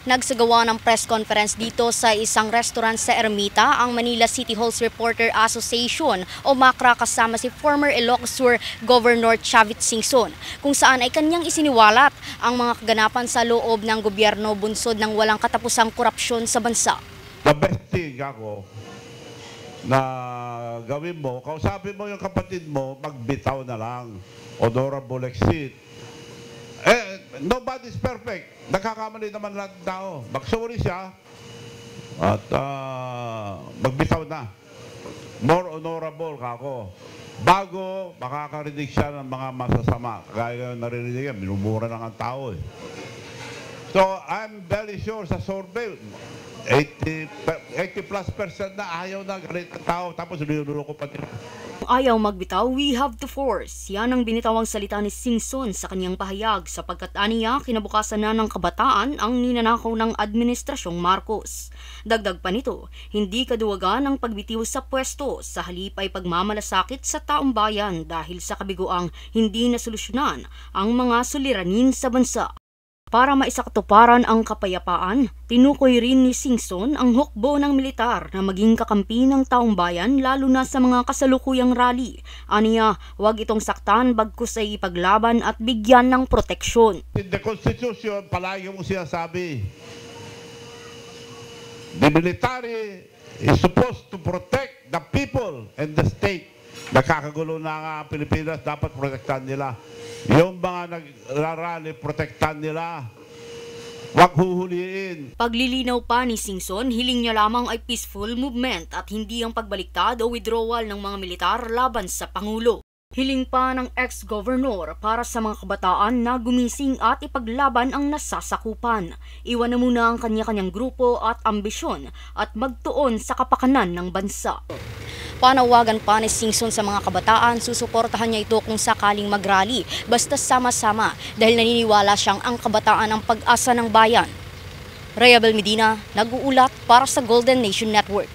Nagsagawa ng press conference dito sa isang restaurant sa Ermita ang Manila City Halls Reporter Association o MACRA kasama si former Ilocos Sur Governor Chavit Singson, kung saan ay kanyang isiniwalat ang mga kaganapan sa loob ng gobyerno bunsod ng walang katapusang korupsyon sa bansa. The best thing ako na gawin mo, kausapin mo yung kapatid mo, magbitaw na lang. Honorable exit. Nobody's perfect. Nagkakamali naman lahat ng tao. Mag-sorry siya at magbitaw na. More honorable ka ako. Bago makakarinig siya ng mga masasama. Kaya narinig yan, minumura lang ang tao eh. So I'm very sure sa survey, 80+% na ayaw na galit ng tao, tapos niluloko pa din. Ayaw magbitaw, we have to force. Yan ang binitawang salita ni Singson sa kanyang pahayag sapagkat aniya kinabukasan na ng kabataan ang ninanakaw ng Administrasyong Marcos. Dagdag pa nito, hindi kaduwagan ang pagbitiw sa pwesto, sa halip ay pagmamalasakit sa taong bayan dahil sa kabiguang hindi nasolusyonan ang mga suliranin sa bansa. Para maisakatuparan ang kapayapaan, tinukoy rin ni Singson ang hukbo ng militar na maging kakampi ng taong bayan lalo na sa mga kasalukuyang rally. Aniya, huwag itong saktan bagkus ay ipaglaban at bigyan ng proteksyon. In the Constitution, palagi mong sinasabi, the military is supposed to protect the people and the state. Nakakagulo na nga ang Pilipinas, dapat protektahan nila. Yung mga nagrarally, protektahan nila. Huwag huhuliin. Paglilinaw pa ni Singson, hiling niya lamang ay peaceful movement at hindi ang pagbaliktad o withdrawal ng mga militar laban sa Pangulo. Hiling pa ng ex-governor para sa mga kabataan na gumising at ipaglaban ang nasasakupan. Iwan na muna ang kanya-kanyang grupo at ambisyon at magtuon sa kapakanan ng bansa. Panawagan pa ni Singson sa mga kabataan, susuportahan niya ito kung sakaling mag-rally, basta sama-sama dahil naniniwala siyang ang kabataan ang pag-asa ng bayan. Rayabel Medina, nag-uulat para sa Golden Nation Network.